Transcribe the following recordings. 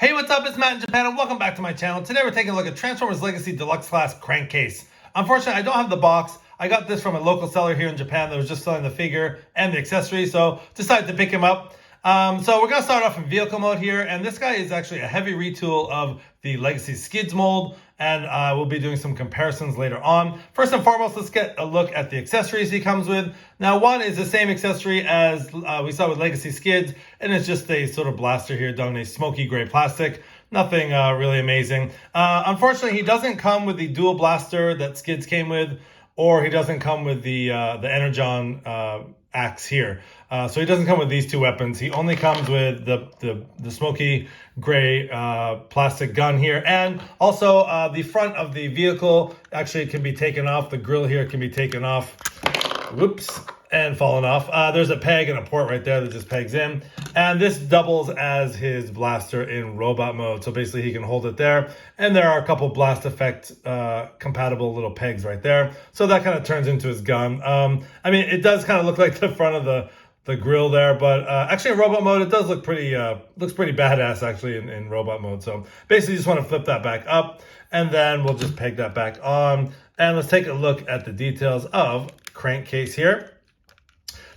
Hey, what's up? It's Matt in Japan, and welcome back to my channel. Today we're taking a look at Transformers Legacy Deluxe Class Crankcase. Unfortunately, I don't have the box. I got this from a local seller here in Japan that was just selling the figure and the accessory, so decided to pick him up. So we're going to start off in vehicle mode here, and this guy is actually a heavy retool of the Legacy Skids mold, and we'll be doing some comparisons later on. First and foremost, let's get a look at the accessories he comes with. Now, one is the same accessory as we saw with Legacy Skids, and it's just a sort of blaster here done in a smoky gray plastic. Nothing really amazing. Unfortunately, he doesn't come with the dual blaster that Skids came with, or he doesn't come with the Energon axe here. So he doesn't come with these two weapons. He only comes with the smoky gray plastic gun here. And also the front of the vehicle actually can be taken off. The grill here can be taken off. Whoops. And fallen off. There's a peg and a port right there that just pegs in. And this doubles as his blaster in robot mode. So basically he can hold it there. And there are a couple blast effect compatible little pegs right there. So that kind of turns into his gun. I mean, it does kind of look like the front of the grill there, but actually in robot mode, it does look pretty, looks pretty badass actually in robot mode. So basically you just want to flip that back up and then we'll just peg that back on. And let's take a look at the details of Crankcase here.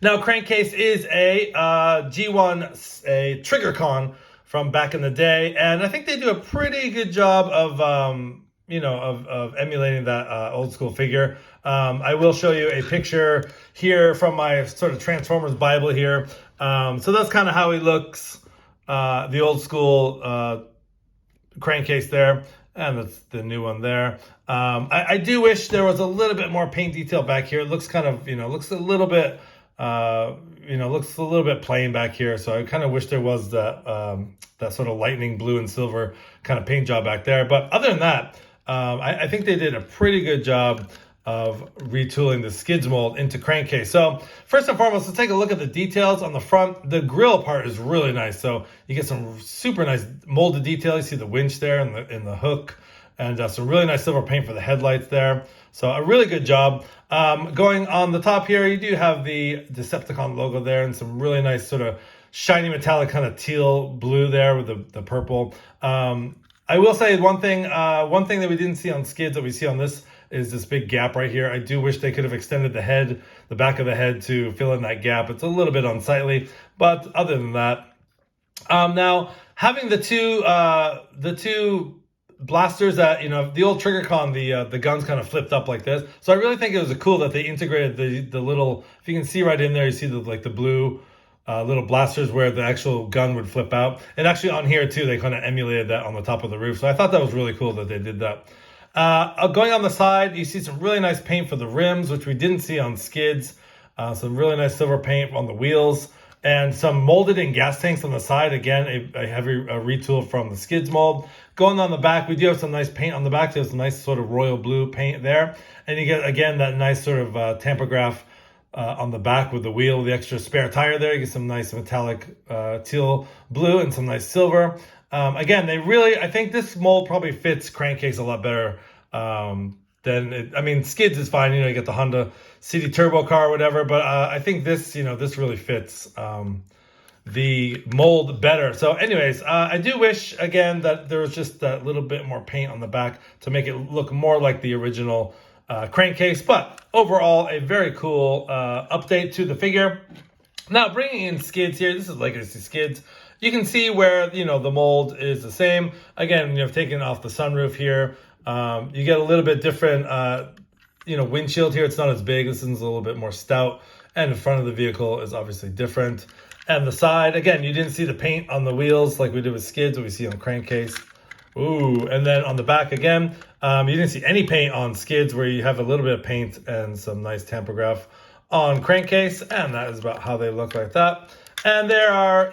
Now, Crankcase is a G1 a trigger con from back in the day, and I think they do a pretty good job of of emulating that old school figure. I will show you a picture here from my sort of Transformers Bible here. So that's kind of how he looks, the old school Crankcase there, and that's the new one there. I do wish there was a little bit more paint detail back here. It looks kind of, looks a little bit looks a little bit plain back here. So I kind of wish there was that sort of lightning blue and silver kind of paint job back there. But other than that, I think they did a pretty good job of retooling the Skids mold into Crankcase. So first and foremost, let's take a look at the details on the front. The grill part is really nice. So you get some super nice molded detail. You see the winch there and the hook, and some really nice silver paint for the headlights there. So a really good job. Going on the top here, you do have the Decepticon logo there and some really nice sort of shiny metallic kind of teal blue there with the purple. I will say one thing that we didn't see on Skids that we see on this is this big gap right here. I do wish they could have extended the back of the head to fill in that gap. It's a little bit unsightly, but other than that, now having the two blasters that, the old trigger con, the guns kind of flipped up like this. So I really think it was cool that they integrated the little, if you can see right in there, you see the blue little blasters where the actual gun would flip out. And actually on here too, they kind of emulated that on the top of the roof. So I thought that was really cool that they did that. Going on the side, you see some really nice paint for the rims, which we didn't see on Skids. Some really nice silver paint on the wheels. And some molded in gas tanks on the side. Again, a heavy retool from the Skids mold. Going on the back, we do have some nice paint on the back. There's some nice sort of royal blue paint there. And you get, again, that nice sort of tampograph on the back with the wheel, the extra spare tire there. You get some nice metallic teal blue and some nice silver. Again, I think this mold probably fits Crankcase a lot better Skids is fine. You get the Honda City Turbo car or whatever, but I think this really fits the mold better. So anyways, I do wish, again, that there was just that little bit more paint on the back to make it look more like the original Crankcase, but overall, a very cool update to the figure. Now, bringing in Skids here, this is Legacy Skids. You can see where, the mold is the same. Again, taking off the sunroof here. You get a little bit different, windshield here. It's not as big. This one's a little bit more stout. And the front of the vehicle is obviously different. And the side, again, you didn't see the paint on the wheels like we did with Skids, what we see on Crankcase. Ooh, and then on the back again, you didn't see any paint on Skids, where you have a little bit of paint and some nice tampograph on Crankcase. And that is about how they look like that. And they are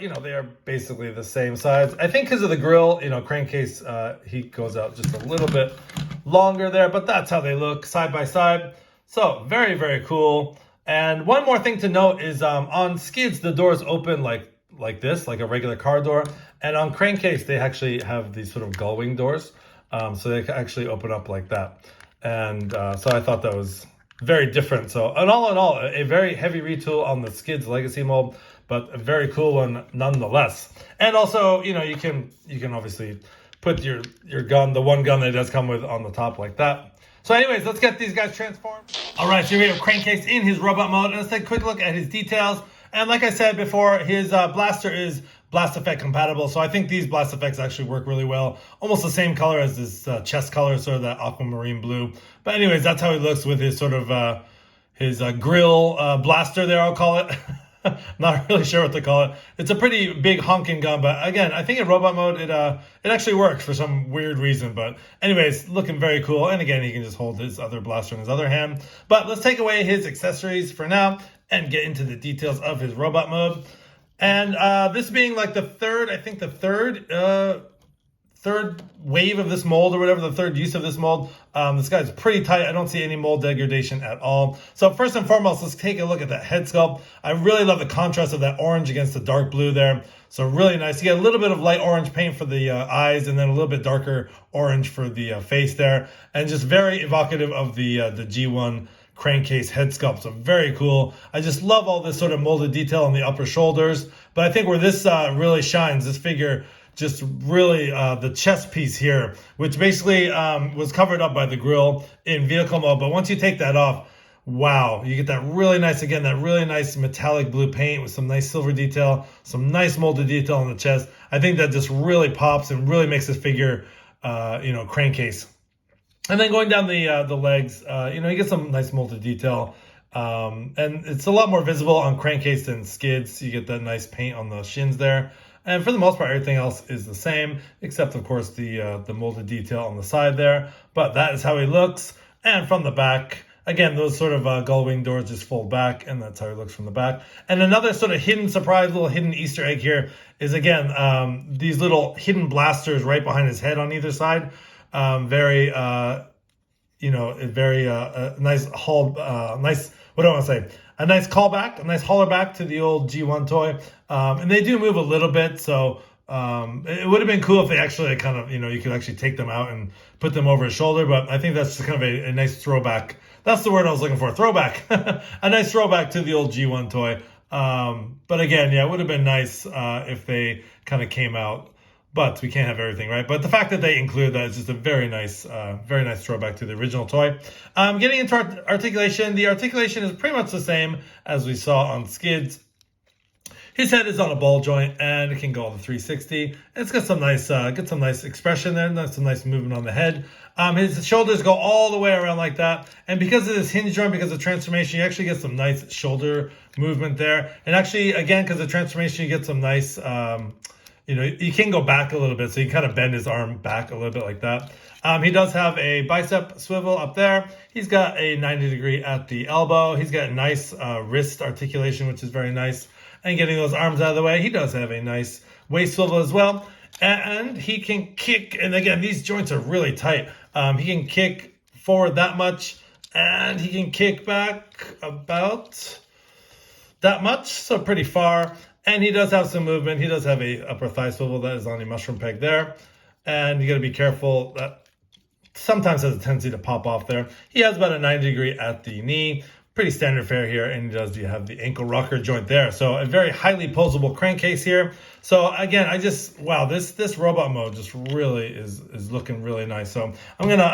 basically the same size. I think because of the grill, Crankcase, he goes out just a little bit longer there, but that's how they look side by side. So very, very cool. And one more thing to note is on Skids, the doors open like this, like a regular car door. And on Crankcase, they actually have these sort of gull wing doors. So they can actually open up like that. And so I thought that was very different. So, and all in all, a very heavy retool on the Skids Legacy mold, but a very cool one nonetheless. And also, you can obviously put your gun, the one gun that it does come with, on the top like that. So anyways, let's get these guys transformed. All right, so here we have Crankcase in his robot mode, and let's take a quick look at his details. And like I said before, his blaster is blast effect compatible, so I think these blast effects actually work really well. Almost the same color as this chest color, sort of that aquamarine blue. But anyways, that's how he looks with his sort of his grill blaster there, I'll call it. Not really sure what to call it. It's a pretty big honking gun, but again, I think in robot mode it actually works for some weird reason. But anyways, looking very cool. And again, he can just hold his other blaster in his other hand. But let's take away his accessories for now and get into the details of his robot mode. And this being like the third wave of this mold, or whatever, the third use of this mold. This guy's pretty tight. I don't see any mold degradation at all. So first and foremost, let's take a look at that head sculpt. I really love the contrast of that orange against the dark blue there. So really nice. You get a little bit of light orange paint for the eyes, and then a little bit darker orange for the face there. And just very evocative of the G1 Crankcase head sculpt. So very cool. I just love all this sort of molded detail on the upper shoulders. But I think where this really shines, this figure, just really the chest piece here, which basically was covered up by the grill in vehicle mode. But once you take that off, wow, you get that really nice, again, that really nice metallic blue paint with some nice silver detail, some nice molded detail on the chest. I think that just really pops and really makes this figure, Crankcase. And then going down the legs, you get some nice molded detail. And it's a lot more visible on Crankcase than Skids. You get that nice paint on the shins there. And for the most part, everything else is the same, except, of course, the molded detail on the side there. But that is how he looks. And from the back, again, those sort of gull wing doors just fold back, and that's how he looks from the back. And another sort of hidden surprise, little hidden Easter egg here is, again, these little hidden blasters right behind his head on either side. Very nice haul, nice, what do I want to say? A nice callback, a nice holler back to the old G1 toy. And they do move a little bit, so it would have been cool if they actually kind of, you could actually take them out and put them over his shoulder, but I think that's just kind of a nice throwback. That's the word I was looking for, throwback. A nice throwback to the old G1 toy. But again, yeah, it would have been nice if they kind of came out. But we can't have everything, right? But the fact that they include that is just a very nice throwback to the original toy. Getting into articulation, the articulation is pretty much the same as we saw on Skids. His head is on a ball joint, and it can go all the 360. It's got some nice expression there, some nice movement on the head. His shoulders go all the way around like that, and because of this hinge joint, because of transformation, you actually get some nice shoulder movement there. And actually, again, because of transformation, you get some nice. You can go back a little bit, so you kind of bend his arm back a little bit like that. He does have a bicep swivel up there. He's got a 90-degree at the elbow. He's got a nice wrist articulation, which is very nice. And getting those arms out of the way, he does have a nice waist swivel as well. And he can kick, and again, these joints are really tight. He can kick forward that much, and he can kick back about that much, so pretty far. And he does have some movement. He does have a upper thigh swivel that is on a mushroom peg there. And you got to be careful. That sometimes has a tendency to pop off there. He has about a 90-degree at the knee. Pretty standard fare here. And he does have the ankle rocker joint there. So a very highly posable Crankcase here. So again, wow, this robot mode just really is looking really nice. So I'm going to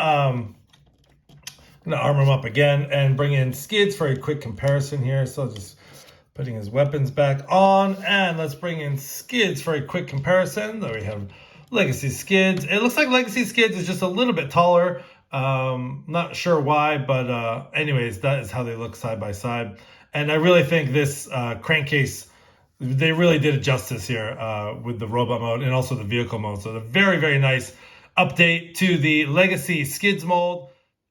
arm him up again and bring in Skids for a quick comparison here. So just putting his weapons back on, and let's bring in Skids for a quick comparison. There we have Legacy Skids. It looks like Legacy Skids is just a little bit taller. Not sure why, but anyways, that is how they look side by side. And I really think this Crankcase, they really did it justice here with the robot mode and also the vehicle mode. So a very, very nice update to the Legacy Skids mold.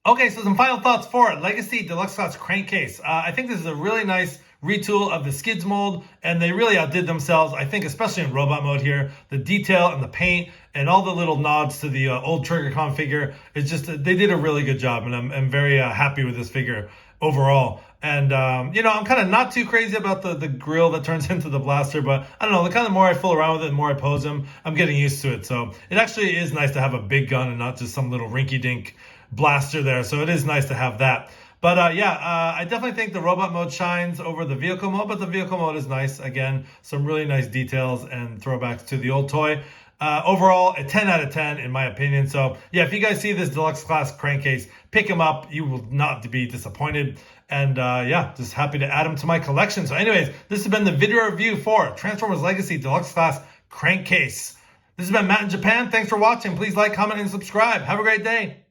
Okay, so some final thoughts for Legacy Deluxe Class Crankcase. I think this is a really nice retool of the Skids mold, and they really outdid themselves. I think especially in robot mode here, the detail and the paint and all the little nods to the old TriggerCon figure, it's just, they did a really good job, and I'm very happy with this figure overall. And, I'm kind of not too crazy about the grill that turns into the blaster, but I don't know, the kind of more I fool around with it, the more I pose him, I'm getting used to it. So it actually is nice to have a big gun and not just some little rinky-dink blaster there. So it is nice to have that. But I definitely think the robot mode shines over the vehicle mode, but the vehicle mode is nice. Again, some really nice details and throwbacks to the old toy. Overall, a 10 out of 10 in my opinion. So yeah, if you guys see this Deluxe Class Crankcase, pick him up. You will not be disappointed. And just happy to add him to my collection. So anyways, this has been the video review for Transformers Legacy Deluxe Class Crankcase. This has been Matt in Japan. Thanks for watching. Please like, comment, and subscribe. Have a great day.